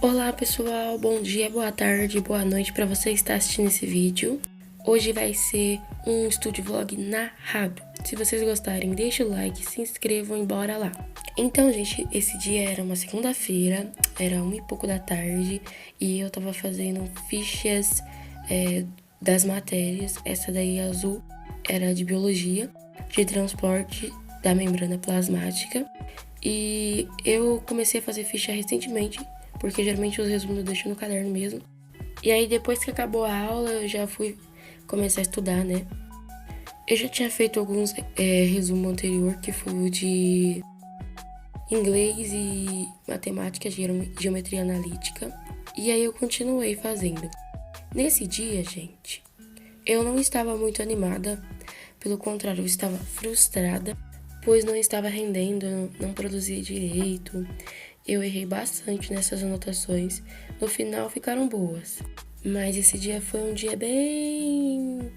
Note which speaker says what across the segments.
Speaker 1: Olá pessoal, bom dia, boa tarde, boa noite para você que está assistindo esse vídeo. Hoje vai ser um estúdio vlog narrado. Se vocês gostarem, deixa o like, se inscrevam e bora lá. Então, gente, esse dia era uma segunda-feira, era 1h pouco da tarde e eu tava fazendo fichas das matérias. Essa daí azul era de biologia, de transporte da membrana plasmática. E eu comecei a fazer ficha recentemente, porque geralmente os resumos eu deixo no caderno mesmo. E aí depois que acabou a aula, eu já fui começar a estudar, né? Eu já tinha feito alguns resumos anterior, que foi o de inglês e matemática, geometria analítica. E aí eu continuei fazendo. Nesse dia, gente, eu não estava muito animada. Pelo contrário, eu estava frustrada, pois não estava rendendo, não produzia direito. Eu errei bastante nessas anotações. No final ficaram boas. Mas esse dia foi um dia bem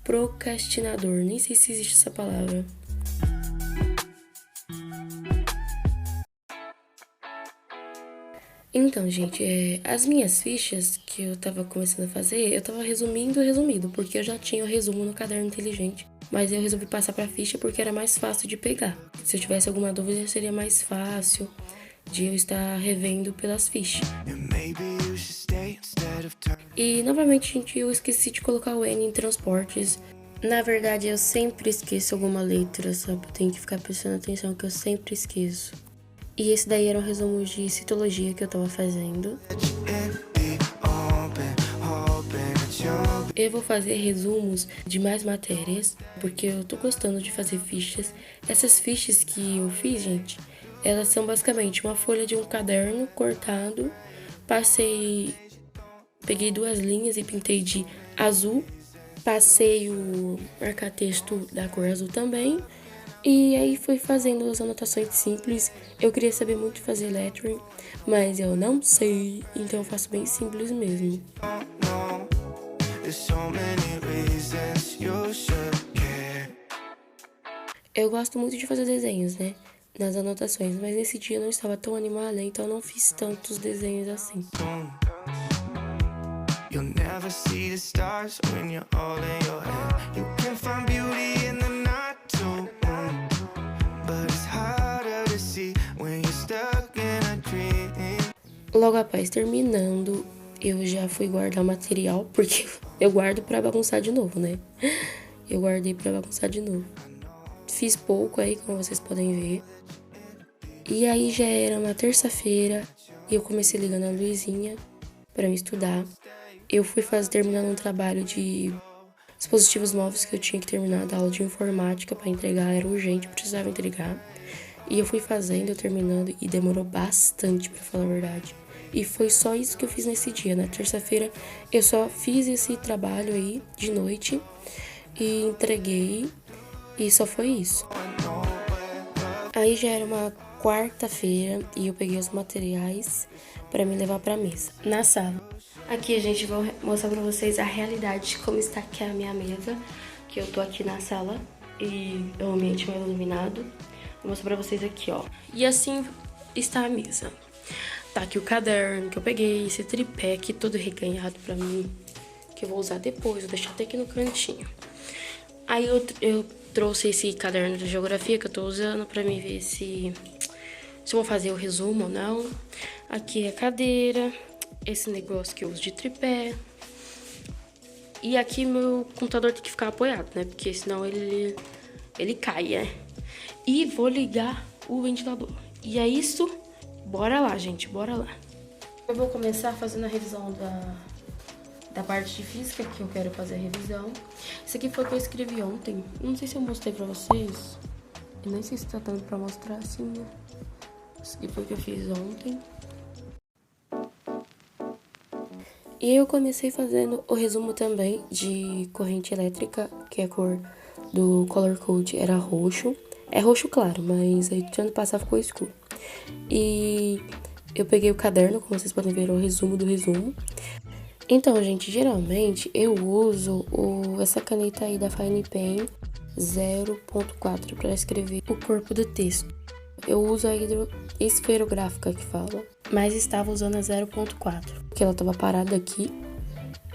Speaker 1: procrastinador. Nem sei se existe essa palavra. Então, gente, as minhas fichas que eu tava começando a fazer, eu tava resumindo, porque eu já tinha o resumo no caderno inteligente. Mas eu resolvi passar pra ficha porque era mais fácil de pegar. Se eu tivesse alguma dúvida, seria mais fácil de eu estar revendo pelas fichas. E novamente, gente, eu esqueci de colocar o N em transportes. Na verdade, eu sempre esqueço alguma letra, sabe? Eu tenho que ficar prestando atenção que eu sempre esqueço. E esse daí era um resumo de citologia que eu tava fazendo. Eu vou fazer resumos de mais matérias, porque eu tô gostando de fazer fichas. Essas fichas que eu fiz, gente, elas são basicamente uma folha de um caderno cortado. Peguei 2 linhas e pintei de azul. Passei o marca-texto da cor azul também. E aí fui fazendo as anotações simples. Eu queria saber muito fazer lettering, mas eu não sei, então eu faço bem simples mesmo. Eu gosto muito de fazer desenhos, né, nas anotações, mas nesse dia eu não estava tão animada, então eu não fiz tantos desenhos assim. You'll never see the stars when you're all in your head. You can find beauty in the night too, but it's harder to see when you're stuck in a dream. Logo após terminando, eu já fui guardar o material, porque eu guardo pra bagunçar de novo, né? Eu guardei pra bagunçar de novo. Fiz pouco aí, como vocês podem ver. E aí já era uma terça-feira e eu comecei ligando a luzinha pra me estudar. Eu fui terminando um trabalho de dispositivos novos que eu tinha que terminar da aula de informática para entregar, era urgente, precisava entregar. E eu fui fazendo, terminando, e demorou bastante, para falar a verdade. E foi só isso que eu fiz nesse dia. Na terça-feira eu só fiz esse trabalho aí de noite e entreguei, e só foi isso. Aí já era uma quarta-feira e eu peguei os materiais para me levar para mesa, na sala. Aqui, gente, vou mostrar pra vocês a realidade de como está aqui a minha mesa, que eu tô aqui na sala e é um ambiente mais iluminado. Vou mostrar pra vocês aqui, ó. E assim está a mesa. Tá aqui o caderno que eu peguei, esse tripé aqui todo reganhado pra mim, que eu vou usar depois, vou deixar até aqui no cantinho. Aí eu trouxe esse caderno de geografia que eu tô usando pra me ver se eu vou fazer o resumo ou não. Aqui é a cadeira. Esse negócio que eu uso de tripé. E aqui meu computador tem que ficar apoiado, né? Porque senão ele cai, né? E vou ligar o ventilador. E é isso. Bora lá, gente. Bora lá. Eu vou começar fazendo a revisão da parte de física, que eu quero fazer a revisão. Isso aqui foi o que eu escrevi ontem. Não sei se eu mostrei pra vocês. Eu nem sei se tá dando pra mostrar assim, né? Isso aqui foi o que eu fiz ontem. E eu comecei fazendo o resumo também de corrente elétrica, que a cor do color code era roxo. É roxo claro, mas aí de ano passado ficou escuro. E eu peguei o caderno, como vocês podem ver, o resumo do resumo. Então, gente, geralmente eu uso essa caneta aí da Fine Pen
Speaker 2: 0.4 para escrever o corpo do texto. Eu uso a esferográfica que fala, mas estava usando a 0.4, porque ela estava parada aqui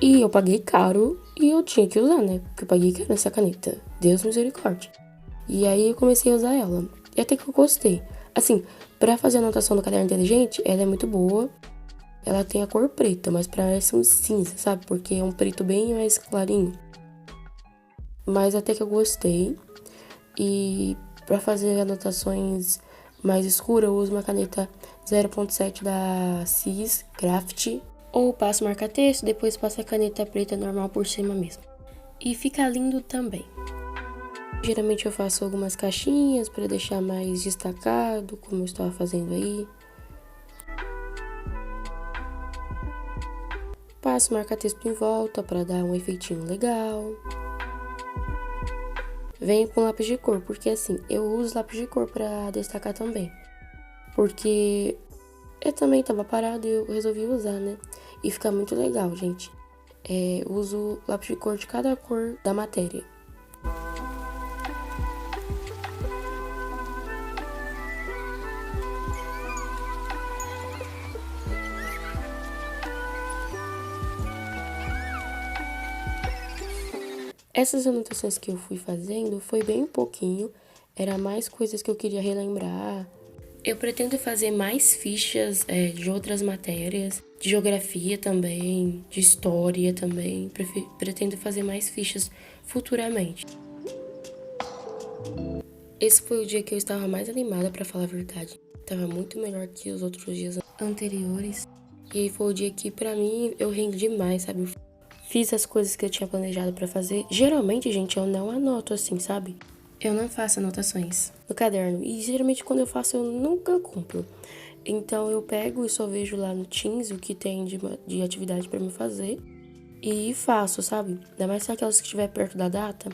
Speaker 2: e eu paguei caro e eu tinha que usar, né? Porque eu paguei caro essa caneta. Deus misericórdia. E aí eu comecei a usar ela. E até que eu gostei. Assim, pra fazer anotação do caderno inteligente, ela é muito boa. Ela tem a cor preta, mas parece um cinza, sabe? Porque é um preto bem mais clarinho. Mas até que eu gostei. E pra fazer anotações mais escuras, eu uso uma caneta 0.7 da CIS Craft. Ou passo marca-texto, depois passo a caneta preta normal por cima mesmo. E fica lindo também. Geralmente eu faço algumas caixinhas para deixar mais destacado, como eu estava fazendo aí. Passo marca-texto em volta para dar um efeitinho legal. Venho com lápis de cor, porque assim, eu uso lápis de cor para destacar também. Porque eu também estava parado e eu resolvi usar, né? E fica muito legal, gente. Uso lápis de cor de cada cor da matéria. Essas anotações que eu fui fazendo foi bem pouquinho, era mais coisas que eu queria relembrar. Eu pretendo fazer mais fichas de outras matérias, de geografia também, de história também. Pretendo fazer mais fichas futuramente. Esse foi o dia que eu estava mais animada, pra falar a verdade. Estava muito melhor que os outros dias anteriores. E foi o dia que, pra mim, eu rendi demais, sabe? Fiz as coisas que eu tinha planejado pra fazer. Geralmente, gente, eu não anoto assim, sabe? Eu não faço anotações no caderno. E geralmente quando eu faço, eu nunca cumpro. Então eu pego e só vejo lá no Teams o que tem de atividade pra me fazer. E faço, sabe? Ainda mais se aquelas que estiver perto da data.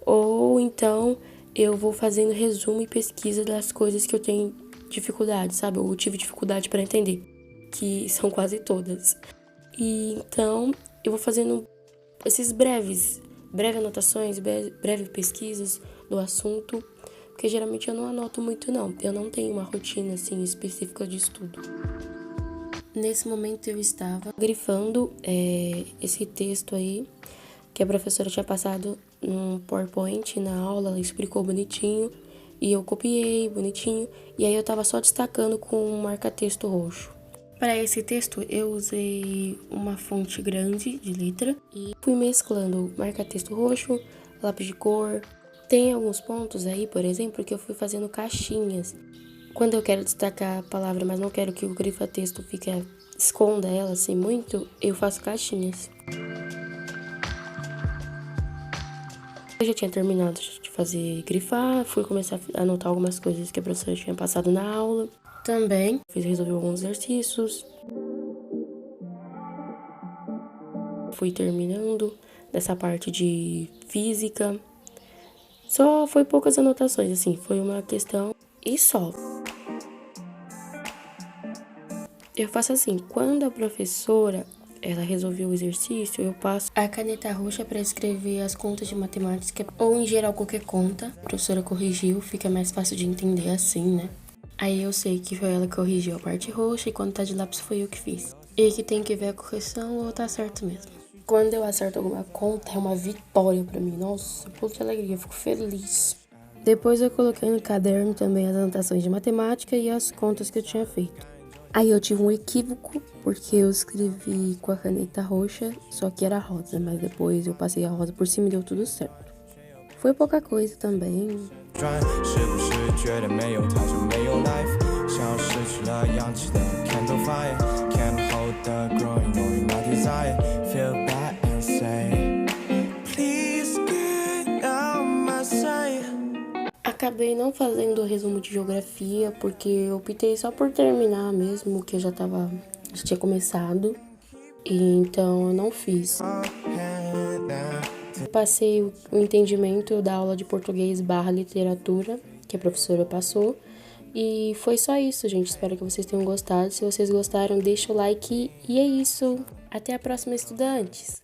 Speaker 2: Ou então eu vou fazendo resumo e pesquisa das coisas que eu tenho dificuldade, sabe? Ou tive dificuldade pra entender. Que são quase todas. E então eu vou fazendo esses breves anotações, breves pesquisas do assunto, porque geralmente eu não anoto muito não, eu não tenho uma rotina assim específica de estudo. Nesse momento eu estava grifando esse texto aí, que a professora tinha passado num PowerPoint na aula, ela explicou bonitinho, e eu copiei bonitinho, e aí eu tava só destacando com um marca-texto roxo. Para esse texto, eu usei uma fonte grande de letra e fui mesclando marca-texto roxo, lápis de cor. Tem alguns pontos aí, por exemplo, que eu fui fazendo caixinhas. Quando eu quero destacar a palavra, mas não quero que o grifa-texto esconda ela assim muito, eu faço caixinhas. Eu já tinha terminado de fazer grifar, fui começar a anotar algumas coisas que a professora tinha passado na aula. Também resolvi alguns exercícios. Fui terminando dessa parte de física. Só foi poucas anotações, assim, foi uma questão e só. Eu faço assim, quando a professora ela resolveu o exercício, eu passo a caneta roxa para escrever as contas de matemática ou em geral qualquer conta. A professora corrigiu, fica mais fácil de entender assim, né? Aí eu sei que foi ela que corrigiu a parte roxa e quando tá de lápis foi eu que fiz. E que tem que ver a correção ou tá certo mesmo. Quando eu acerto alguma conta é uma vitória pra mim. Nossa, puta alegria, eu fico feliz. Depois eu coloquei no caderno também as anotações de matemática e as contas que eu tinha feito. Aí eu tive um equívoco, porque eu escrevi com a caneta roxa, só que era rosa, mas depois eu passei a rosa por cima e deu tudo certo. Foi pouca coisa também. Acabei não fazendo o resumo de geografia, porque eu optei só por terminar mesmo, que eu já tinha começado, e então eu não fiz. Passei o entendimento da aula de português / literatura, que a professora passou, e foi só isso, gente. Espero que vocês tenham gostado. Se vocês gostaram, deixa o like, e é isso. Até a próxima, estudantes!